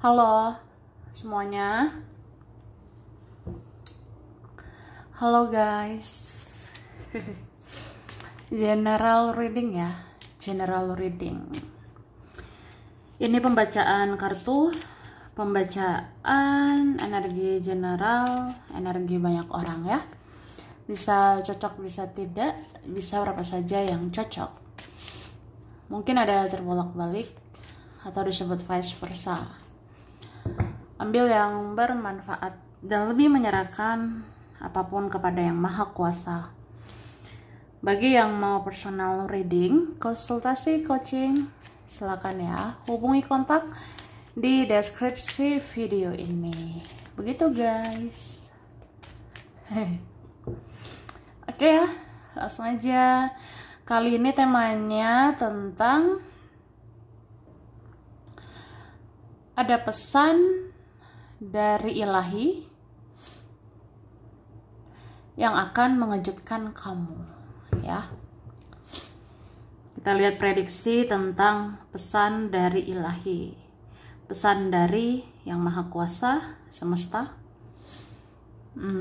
Halo semuanya. Halo guys. General reading ya. General reading. Ini pembacaan kartu, pembacaan energi general, energi banyak orang ya. Bisa cocok, bisa tidak, bisa berapa saja yang cocok. Mungkin ada terbolak-balik atau disebut vice versa. Ambil yang bermanfaat dan lebih menyerahkan apapun kepada Yang Maha Kuasa. Bagi yang mau personal reading, konsultasi coaching, silakan ya, hubungi kontak di deskripsi video ini. Begitu guys. Oke ya, langsung aja. Kali ini temanya tentang ada pesan dari ilahi yang akan mengejutkan kamu ya. Kita lihat prediksi tentang pesan dari ilahi, pesan dari Yang Maha Kuasa semesta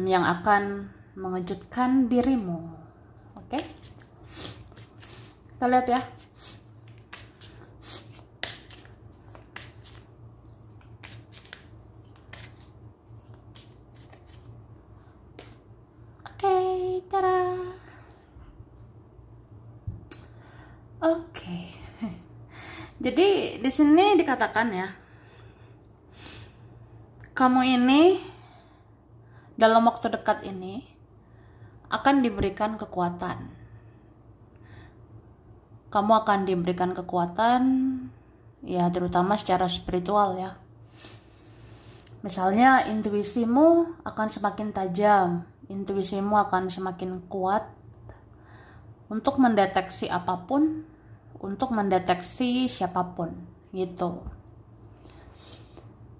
yang akan mengejutkan dirimu. Oke, kita lihat ya. Tara. Oke. Jadi di sini dikatakan ya, kamu ini dalam waktu dekat ini akan diberikan kekuatan. Kamu akan diberikan kekuatan ya, terutama secara spiritual ya. Misalnya intuisimu akan semakin tajam, intuisimu akan semakin kuat untuk mendeteksi apapun, untuk mendeteksi siapapun gitu.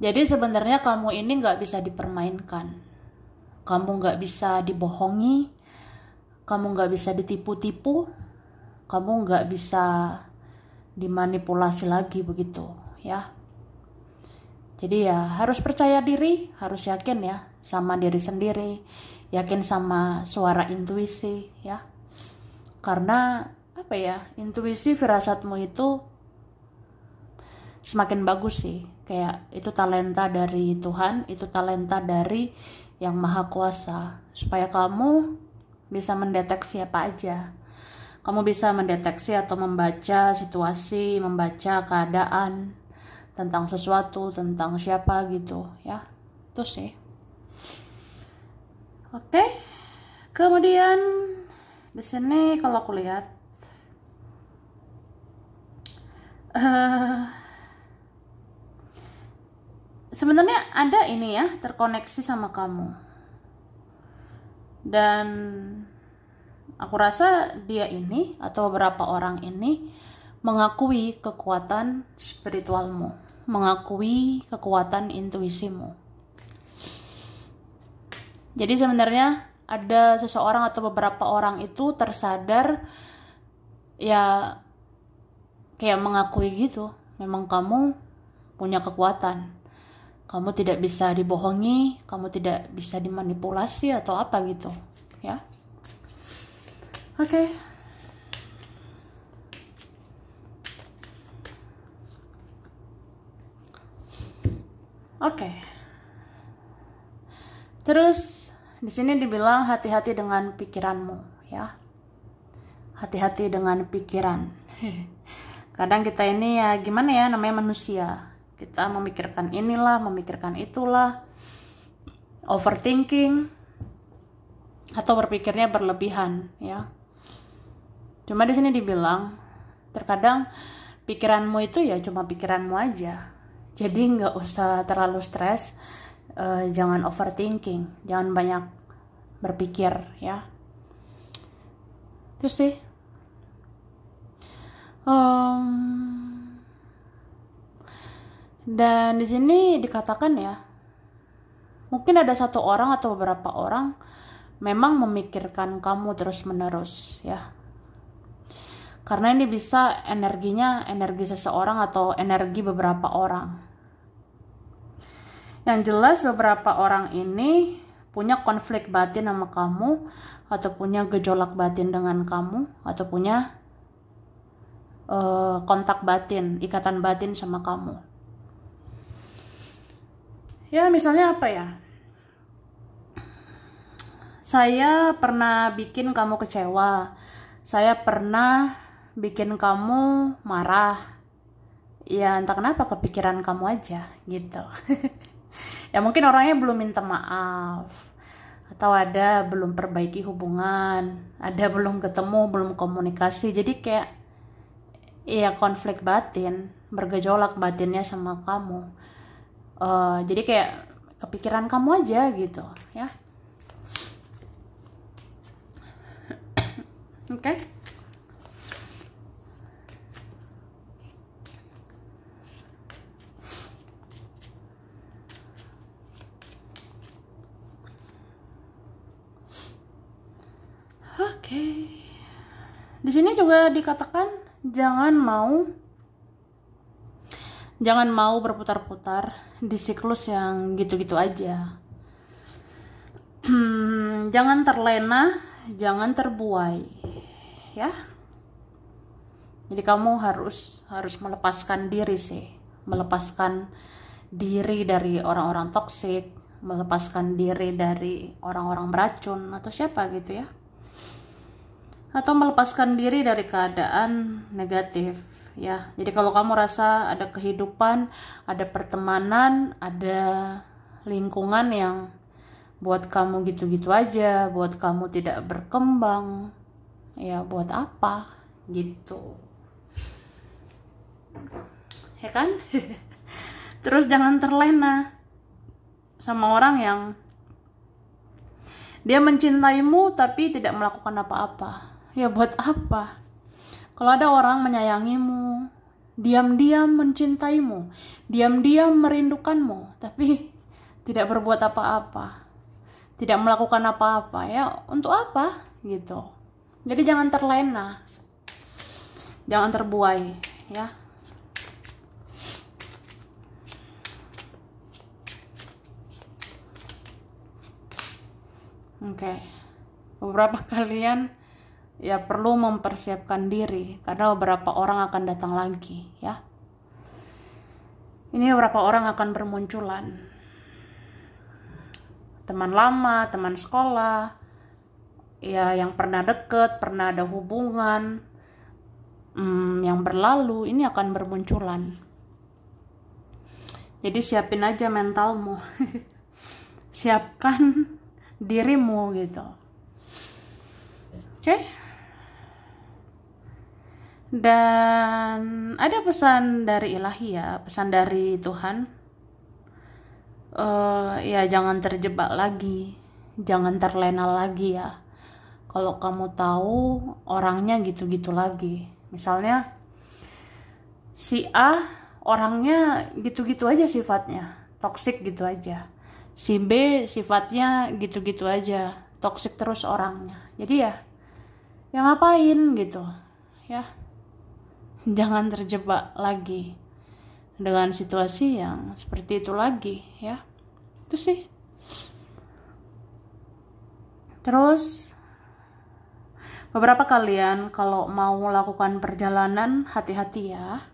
Jadi sebenarnya kamu ini nggak bisa dipermainkan, kamu nggak bisa dibohongi, kamu nggak bisa ditipu-tipu, kamu nggak bisa dimanipulasi lagi begitu ya. Jadi ya harus percaya diri, harus yakin ya sama diri sendiri, yakin sama suara intuisi ya. Karena apa ya, intuisi firasatmu itu semakin bagus sih. Kayak itu talenta dari Tuhan, itu talenta dari Yang Maha Kuasa, supaya kamu bisa mendeteksi apa aja. Kamu bisa mendeteksi atau membaca situasi, membaca keadaan tentang sesuatu, tentang siapa gitu ya. Itu sih. Oke. Kemudian di sini kalau aku lihat sebenarnya ada ini ya, terkoneksi sama kamu. Dan aku rasa dia ini atau beberapa orang ini mengakui kekuatan spiritualmu, mengakui kekuatan intuisimu. Jadi sebenarnya ada seseorang atau beberapa orang itu tersadar ya, kayak mengakui gitu, memang kamu punya kekuatan. Kamu tidak bisa dibohongi, kamu tidak bisa dimanipulasi atau apa gitu ya. Oke. Oke. Terus di sini dibilang hati-hati dengan pikiranmu ya. Hati-hati dengan pikiran. Kadang kita ini ya gimana ya, namanya manusia. Kita memikirkan inilah, memikirkan itulah. Overthinking atau berpikirnya berlebihan ya. Cuma di sini dibilang terkadang pikiranmu itu ya cuma pikiranmu aja. Jadi nggak usah terlalu stres, jangan overthinking, jangan banyak berpikir ya. Terus sih, dan di sini dikatakan ya, mungkin ada satu orang atau beberapa orang memang memikirkan kamu terus menerus ya. Karena ini bisa energinya energi seseorang atau energi beberapa orang. Yang jelas beberapa orang ini punya konflik batin sama kamu, atau punya gejolak batin dengan kamu, atau punya kontak batin, ikatan batin sama kamu. Ya misalnya apa ya? Saya pernah bikin kamu kecewa, saya pernah bikin kamu marah. Ya entah kenapa kepikiran kamu aja gitu. Ya mungkin orangnya belum minta maaf, atau ada belum perbaiki hubungan, ada belum ketemu, belum komunikasi. Jadi kayak ya konflik batin, bergejolak batinnya sama kamu. Jadi kayak kepikiran kamu aja gitu ya. Oke. Oke. Di sini juga dikatakan jangan mau berputar-putar di siklus yang gitu-gitu aja. Jangan terlena, jangan terbuai, ya. Jadi kamu harus melepaskan diri sih, melepaskan diri dari orang-orang toksik, melepaskan diri dari orang-orang beracun atau siapa gitu ya. Atau melepaskan diri dari keadaan negatif ya. Jadi kalau kamu rasa ada kehidupan, ada pertemanan, ada lingkungan yang buat kamu gitu-gitu aja, buat kamu tidak berkembang, ya buat apa gitu, ya kan? Terus jangan terlena sama orang yang dia mencintaimu tapi tidak melakukan apa-apa. Ya buat apa? Kalau ada orang menyayangimu, diam-diam mencintaimu, diam-diam merindukanmu, tapi tidak berbuat apa-apa, tidak melakukan apa-apa, ya untuk apa gitu. Jadi jangan terlena, jangan terbuai ya. Oke. Beberapa kalian ya perlu mempersiapkan diri karena beberapa orang akan datang lagi ya. Ini beberapa orang akan bermunculan. Teman lama, teman sekolah, ya yang pernah deket, pernah ada hubungan, yang berlalu, ini akan bermunculan. Jadi siapin aja mentalmu, siapkan dirimu gitu. Oke? Dan ada pesan dari ilahi ya, pesan dari Tuhan. Ya jangan terjebak lagi, jangan terlena lagi ya. Kalau kamu tahu orangnya gitu-gitu lagi, misalnya si A orangnya gitu-gitu aja sifatnya, toksik gitu aja. Si B sifatnya gitu-gitu aja, toksik terus orangnya. Jadi ya ngapain gitu ya. Jangan terjebak lagi dengan situasi yang seperti itu lagi ya. Itu sih. Terus beberapa kalian kalau mau melakukan perjalanan hati-hati ya.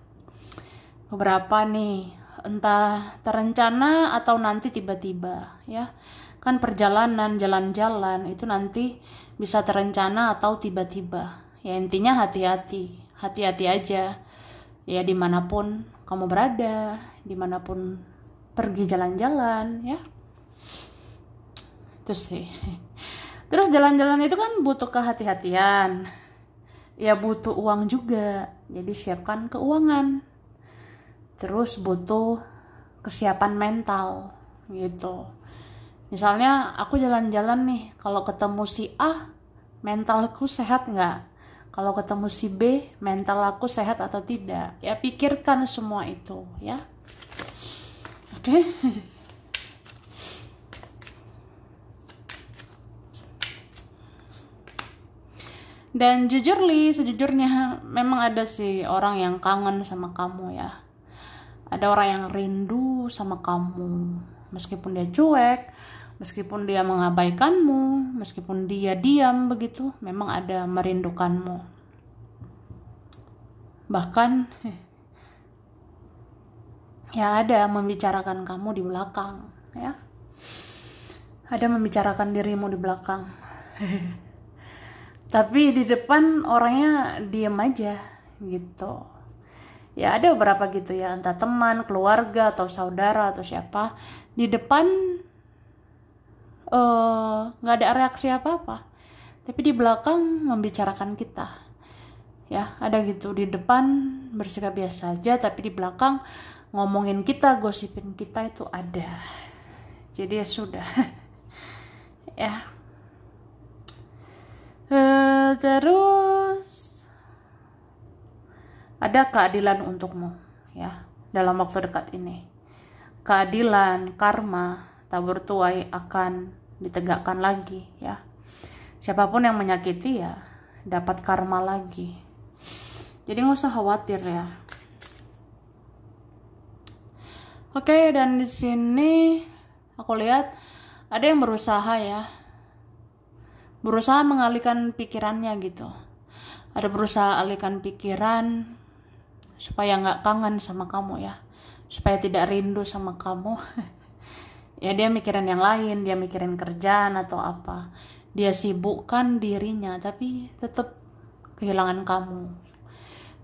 Beberapa nih entah terencana atau nanti tiba-tiba ya. Kan perjalanan, jalan-jalan itu nanti bisa terencana atau tiba-tiba. Ya intinya hati-hati. Hati-hati aja ya dimanapun kamu berada, dimanapun pergi jalan-jalan ya. Itu sih. Terus jalan-jalan itu kan butuh kehati-hatian, ya butuh uang juga, jadi siapkan keuangan. Terus butuh kesiapan mental gitu. Misalnya aku jalan-jalan nih, kalau ketemu si A mentalku sehat nggak? Kalau ketemu si B, mental aku sehat atau tidak? Ya pikirkan semua itu ya. Oke. Dan jujur Li, sejujurnya memang ada sih orang yang kangen sama kamu ya. Ada orang yang rindu sama kamu. meskipun dia cuek, meskipun dia mengabaikanmu, meskipun dia diam begitu, memang ada merindukanmu. Bahkan ya ada membicarakan kamu di belakang, ya. Ada membicarakan dirimu di belakang. Tapi di depan orangnya diam aja gitu. Ya ada beberapa gitu ya, entah teman, keluarga, atau saudara, atau siapa. Di depan nggak ada reaksi apa-apa. Tapi di belakang membicarakan kita. Ya, ada gitu. Di depan bersikap biasa aja, tapi di belakang ngomongin kita, gosipin kita itu ada. Jadi ya sudah. Ya. Terus ada keadilan untukmu ya dalam waktu dekat ini. Keadilan, karma, tak bertuai akan ditegakkan lagi ya. Siapapun yang menyakiti ya dapat karma lagi. Jadi nggak usah khawatir ya. Oke, dan di sini aku lihat ada yang berusaha ya. Berusaha mengalihkan pikirannya gitu. Ada berusaha alihkan pikiran supaya nggak kangen sama kamu ya, supaya tidak rindu sama kamu. Ya dia mikirin yang lain, dia mikirin kerjaan atau apa, dia sibukkan dirinya, tapi tetap kehilangan kamu,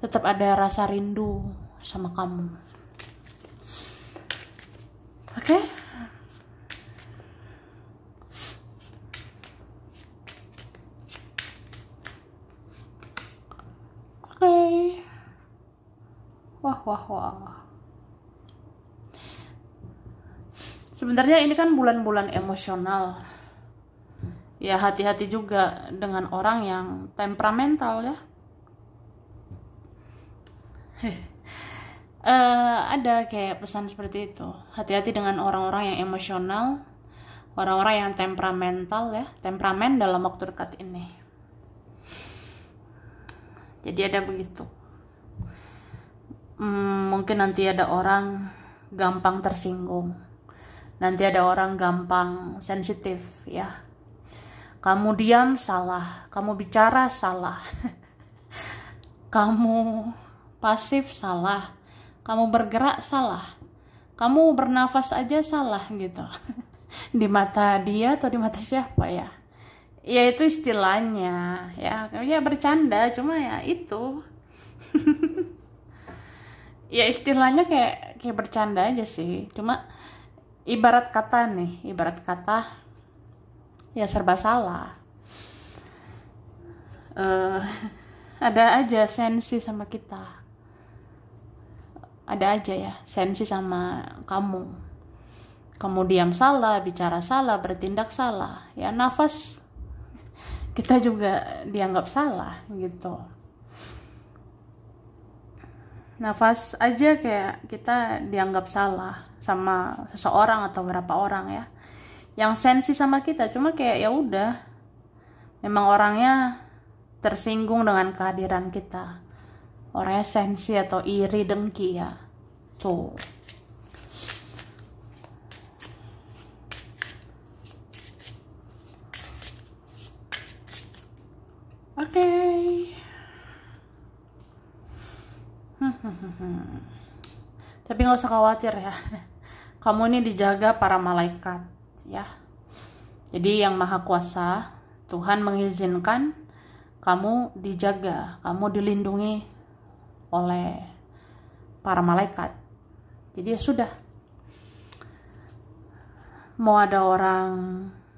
tetap ada rasa rindu sama kamu. Oke? Wah. Sebenarnya ini kan bulan-bulan emosional. Ya hati-hati juga dengan orang yang temperamental ya. Ada kayak pesan seperti itu. Hati-hati dengan orang-orang yang emosional, orang-orang yang temperamental ya, temperamen dalam waktu dekat ini. Jadi ada begitu. Mungkin nanti ada orang gampang tersinggung, nanti ada orang gampang sensitif ya. Kamu diam salah, kamu bicara salah, kamu pasif salah, kamu bergerak salah, kamu bernafas aja salah gitu. Di mata dia atau di mata siapa ya? Ya itu istilahnya ya bercanda, cuma ya itu. Ya istilahnya kayak bercanda aja sih, cuma ibarat kata ya serba salah. Ada aja sensi sama kita, ada aja ya sensi sama kamu diam salah, bicara salah, bertindak salah, ya nafas kita juga dianggap salah gitu. Nafas aja kayak kita dianggap salah sama seseorang atau berapa orang ya yang sensi sama kita, cuma kayak ya udah memang orangnya tersinggung dengan kehadiran kita, orangnya sensi atau iri, dengki ya tuh. Oke. Tapi nggak usah khawatir ya, kamu ini dijaga para malaikat ya. Jadi yang maha kuasa Tuhan mengizinkan kamu dijaga, kamu dilindungi oleh para malaikat. Jadi ya sudah, mau ada orang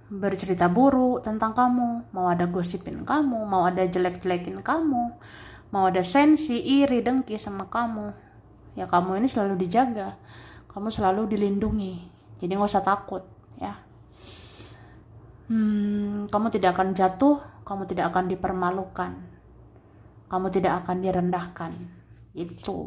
bercerita buruk tentang kamu, mau ada gosipin kamu, mau ada jelek-jelekin kamu, mau ada sensi, iri, dengki sama kamu, ya kamu ini selalu dijaga, kamu selalu dilindungi. Jadi nggak usah takut ya. Kamu tidak akan jatuh, kamu tidak akan dipermalukan, kamu tidak akan direndahkan. Itu.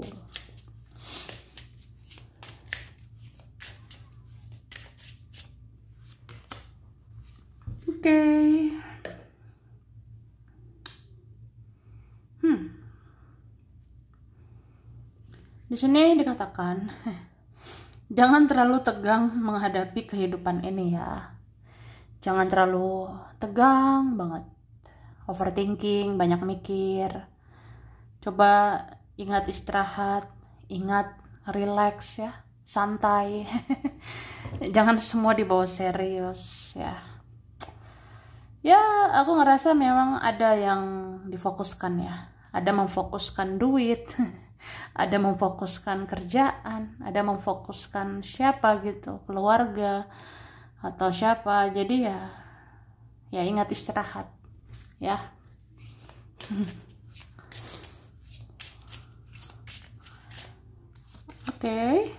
Oke. Di sini dikatakan Jangan terlalu tegang menghadapi kehidupan ini ya. Jangan terlalu tegang banget. Overthinking, banyak mikir. Coba ingat istirahat, ingat relax ya, santai. Jangan semua dibawa serius ya. Ya, aku ngerasa memang ada yang difokuskan ya. Ada memfokuskan duit, ada memfokuskan kerjaan, ada memfokuskan siapa gitu, keluarga atau siapa. Jadi ya ingat istirahat ya. Oke.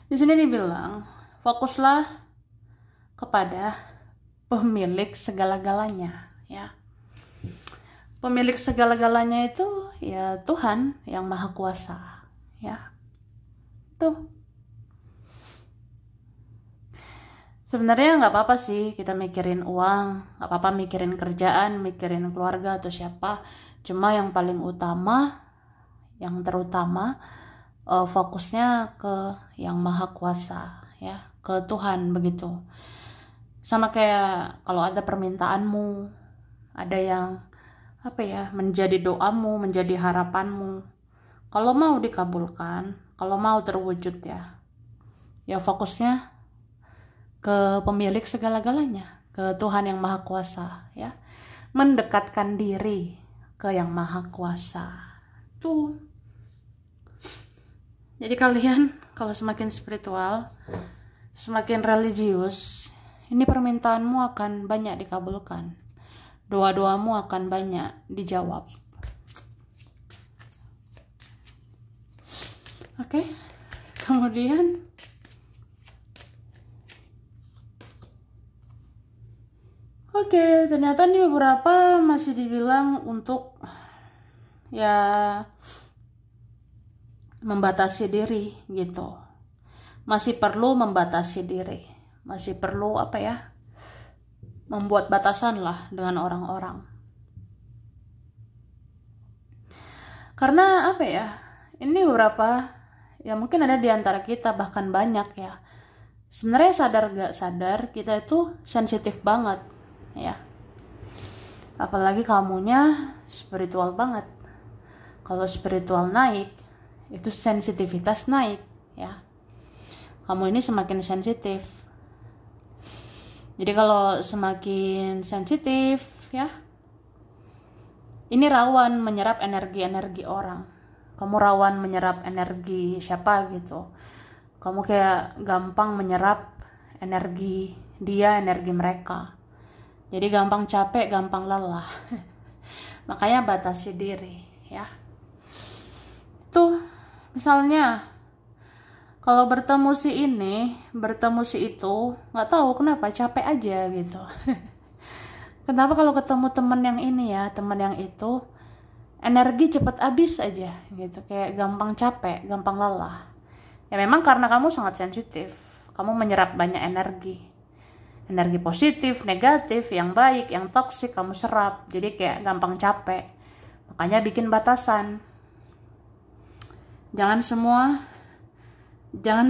Di sini dibilang, fokuslah kepada pemilik segala-galanya ya. Pemilik segala-galanya itu ya Tuhan yang Maha Kuasa ya. Tuh. Sebenarnya nggak apa-apa sih kita mikirin uang, nggak apa-apa mikirin kerjaan, mikirin keluarga atau siapa. Cuma yang paling utama, yang terutama fokusnya ke yang Maha Kuasa ya, ke Tuhan begitu. Sama kayak kalau ada permintaanmu, ada yang apa ya, menjadi doamu, menjadi harapanmu. Kalau mau dikabulkan, kalau mau terwujud ya fokusnya ke pemilik segala-galanya, ke Tuhan yang Maha Kuasa ya. Mendekatkan diri ke yang Maha Kuasa. Tuh. Jadi kalian kalau semakin spiritual, semakin religius, ini permintaanmu akan banyak dikabulkan. Doa-doamu akan banyak dijawab. Oke. Kemudian ternyata di beberapa masih dibilang untuk ya membatasi diri gitu. Masih perlu membatasi diri. Masih perlu apa ya? Membuat batasan lah dengan orang-orang. Karena apa ya? Ini beberapa ya mungkin ada di antara kita, bahkan banyak ya. Sebenarnya sadar gak sadar kita itu sensitif banget ya. Apalagi kamunya spiritual banget. Kalau spiritual naik, itu sensitivitas naik ya. Kamu ini semakin sensitif. Jadi kalau semakin sensitif ya, ini rawan menyerap energi-energi orang. Kamu rawan menyerap energi siapa gitu. Kamu kayak gampang menyerap energi dia, energi mereka. Jadi gampang capek, gampang lelah. Makanya batasi diri ya. Tuh, misalnya kalau bertemu si ini, bertemu si itu, nggak tahu kenapa capek aja gitu. Kenapa kalau ketemu teman yang ini ya, teman yang itu, energi cepet habis aja gitu, kayak gampang capek, gampang lelah. Ya memang karena kamu sangat sensitif, kamu menyerap banyak energi. Energi positif, negatif, yang baik, yang toksik kamu serap. Jadi kayak gampang capek. Makanya bikin batasan. Jangan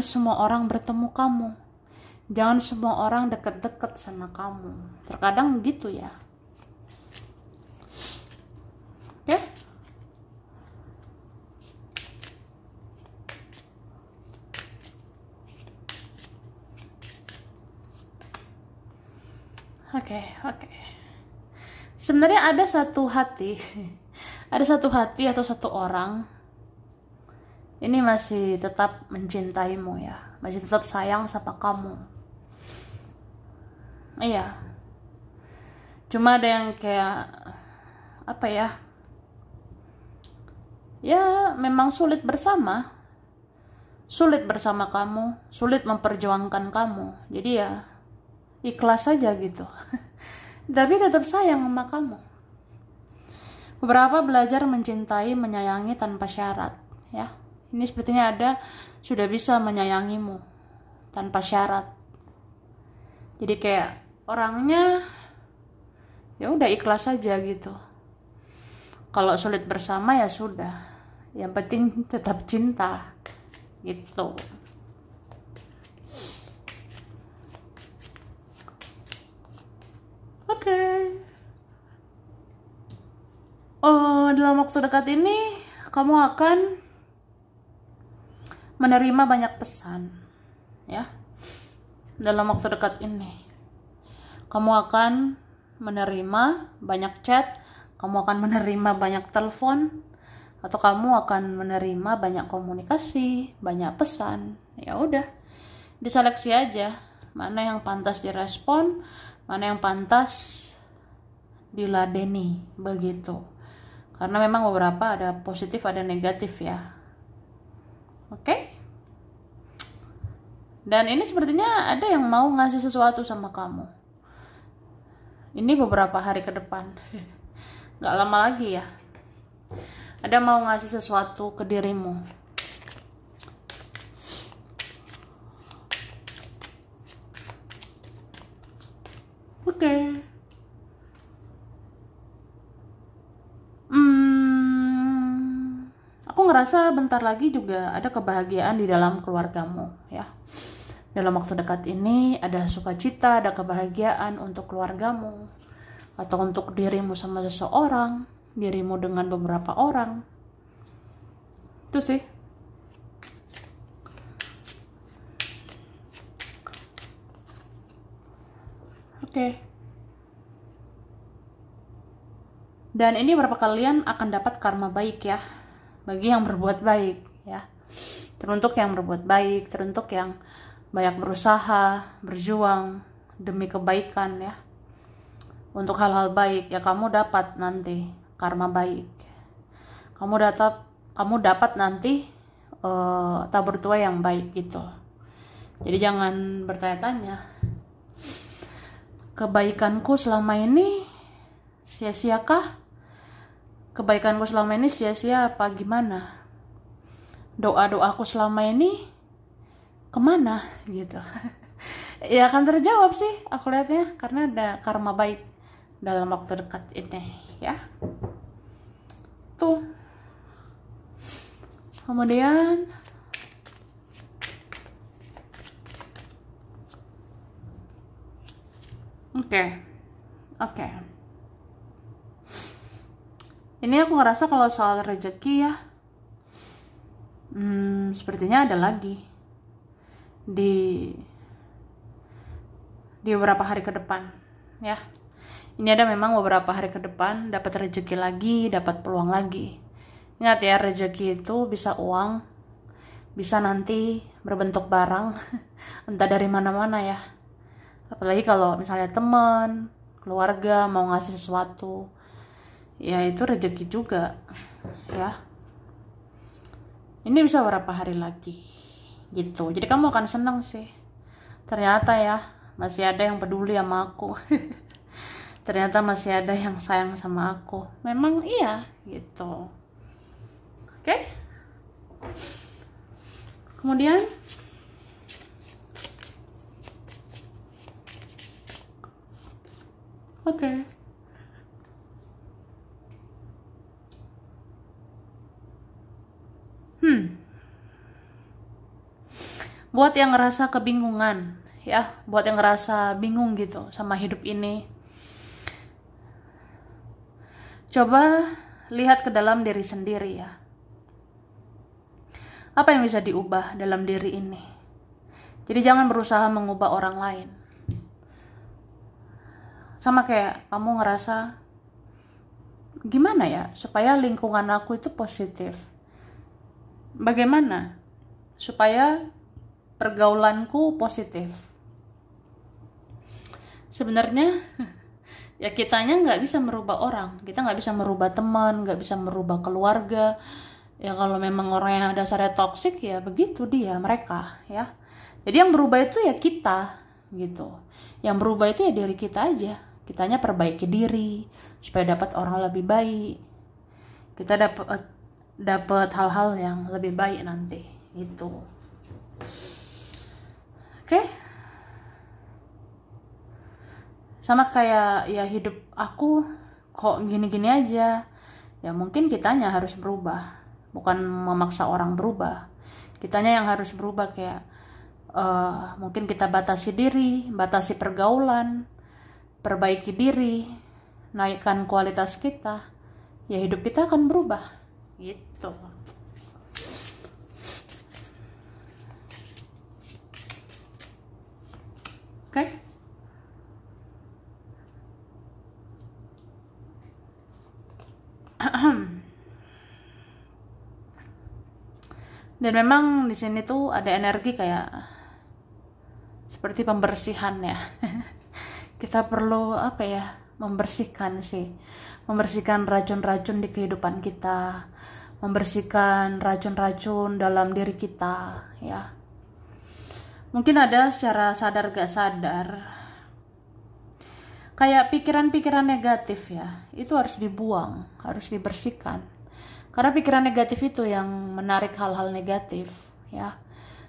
semua orang bertemu kamu. Jangan semua orang deket-deket sama kamu. Terkadang gitu ya. Oke? Oke. Sebenarnya ada satu hati, ada satu hati atau satu orang ini masih tetap mencintaimu ya, masih tetap sayang sama kamu. Iya. Cuma ada yang kayak apa ya? Ya memang sulit bersama kamu, sulit memperjuangkan kamu. Jadi ya ikhlas aja gitu. Tapi tetap sayang sama kamu. Beberapa belajar mencintai, menyayangi tanpa syarat ya. Ini sepertinya ada sudah bisa menyayangimu tanpa syarat. Jadi kayak orangnya ya udah ikhlas aja gitu. Kalau sulit bersama ya sudah, yang penting tetap cinta gitu. Oke. Oh, dalam waktu dekat ini kamu akan menerima banyak pesan, ya. Dalam waktu dekat ini kamu akan menerima banyak chat, kamu akan menerima banyak telepon, atau kamu akan menerima banyak komunikasi, banyak pesan. Ya udah, diseleksi aja mana yang pantas direspon, mana yang pantas diladeni, begitu. Karena memang beberapa ada positif, ada negatif ya. Oke? Dan ini sepertinya ada yang mau ngasih sesuatu sama kamu. Ini beberapa hari ke depan. Gak lama lagi ya. Ada mau ngasih sesuatu ke dirimu. Oke. Aku ngerasa bentar lagi juga ada kebahagiaan di dalam keluargamu ya. Dalam waktu dekat ini ada sukacita, ada kebahagiaan untuk keluargamu atau untuk dirimu sama seseorang, dirimu dengan beberapa orang. Itu sih. Oke. Dan ini beberapa kalian akan dapat karma baik ya. Bagi yang berbuat baik ya. Teruntuk yang berbuat baik, teruntuk yang banyak berusaha, berjuang demi kebaikan ya. Untuk hal-hal baik ya, kamu dapat nanti karma baik. Kamu dapat nanti tabur tuai yang baik gitu. Jadi jangan bertanya-tanya, kebaikanku selama ini sia-siakah? Kebaikanku selama ini sia-sia apa gimana? Doa-doaku selama ini kemana gitu? Ya akan terjawab sih aku lihatnya, karena ada karma baik dalam waktu dekat ini ya. Tuh. Kemudian Oke. Ini aku ngerasa kalau soal rezeki ya, sepertinya ada lagi di beberapa hari ke depan ya. Ini ada memang beberapa hari ke depan dapat rezeki lagi, dapat peluang lagi. Ingat ya, rezeki itu bisa uang, bisa nanti berbentuk barang, entah dari mana-mana ya. Apalagi kalau misalnya teman, keluarga mau ngasih sesuatu, ya itu rezeki juga ya. Ini bisa beberapa hari lagi gitu. Jadi kamu akan senang sih. Ternyata ya masih ada yang peduli sama aku. Ternyata masih ada yang sayang sama aku. Memang iya gitu. Oke? Kemudian buat yang ngerasa kebingungan ya, buat yang ngerasa bingung gitu sama hidup ini, coba lihat ke dalam diri sendiri ya. Apa yang bisa diubah dalam diri ini? Jadi jangan berusaha mengubah orang lain. Sama kayak kamu ngerasa gimana ya supaya lingkungan aku itu positif. Bagaimana supaya pergaulanku positif? Sebenarnya ya kitanya nggak bisa merubah orang, kita nggak bisa merubah teman, nggak bisa merubah keluarga. Ya kalau memang orang yang dasarnya toksik ya begitu mereka ya. Jadi yang berubah itu ya kita gitu. Yang berubah itu ya diri kita aja. Kitanya perbaiki diri supaya dapat orang lebih baik. Kita dapat hal-hal yang lebih baik nanti gitu. Oke? Sama kayak ya hidup aku kok gini-gini aja. ya mungkin kitanya harus berubah, bukan memaksa orang berubah. Kitanya yang harus berubah, kayak mungkin kita batasi diri, batasi pergaulan, perbaiki diri, naikkan kualitas kita, ya hidup kita akan berubah gitu. Oke? Dan memang di sini tuh ada energi kayak seperti pembersihan ya. Kita perlu apa ya, membersihkan sih, membersihkan racun-racun di kehidupan kita, membersihkan racun-racun dalam diri kita ya. Mungkin ada secara sadar gak sadar, kayak pikiran-pikiran negatif ya, itu harus dibuang, harus dibersihkan. Karena pikiran negatif itu yang menarik hal-hal negatif ya.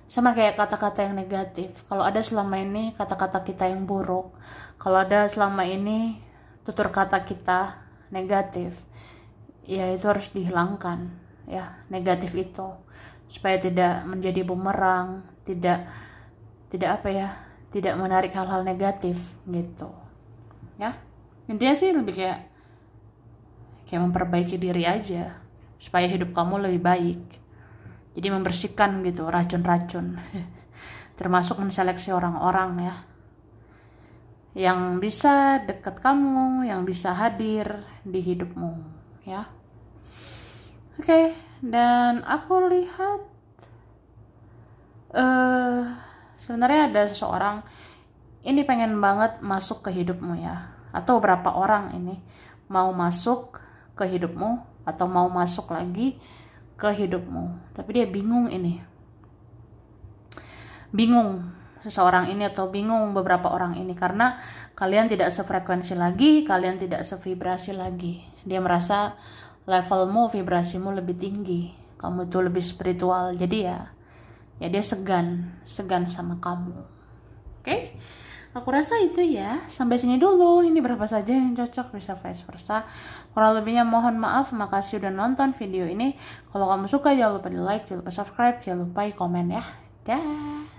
Sama kayak kata-kata yang negatif. Kalau ada selama ini kata-kata kita yang buruk, kalau ada selama ini tutur kata kita negatif, ya itu harus dihilangkan ya, negatif itu, supaya tidak menjadi bumerang, tidak apa ya, tidak menarik hal-hal negatif gitu ya. Intinya sih lebih kayak memperbaiki diri aja supaya hidup kamu lebih baik. Jadi membersihkan gitu racun-racun. Termasuk menseleksi orang-orang ya, yang bisa dekat kamu, yang bisa hadir di hidupmu ya. Oke, dan aku lihat sebenarnya ada seseorang ini pengen banget masuk ke hidupmu ya, atau beberapa orang ini mau masuk ke hidupmu atau mau masuk lagi ke hidupmu, tapi dia bingung seseorang ini atau bingung beberapa orang ini, karena kalian tidak sefrekuensi lagi, kalian tidak sevibrasi lagi. Dia merasa levelmu, vibrasimu lebih tinggi, kamu itu lebih spiritual, jadi ya dia segan sama kamu. Oke? Aku rasa itu ya, sampai sini dulu. Ini berapa saja yang cocok, bisa vice versa. Kurang lebihnya mohon maaf. Makasih udah nonton video ini. Kalau kamu suka jangan lupa di like, jangan lupa subscribe, jangan lupa komen ya. Dah.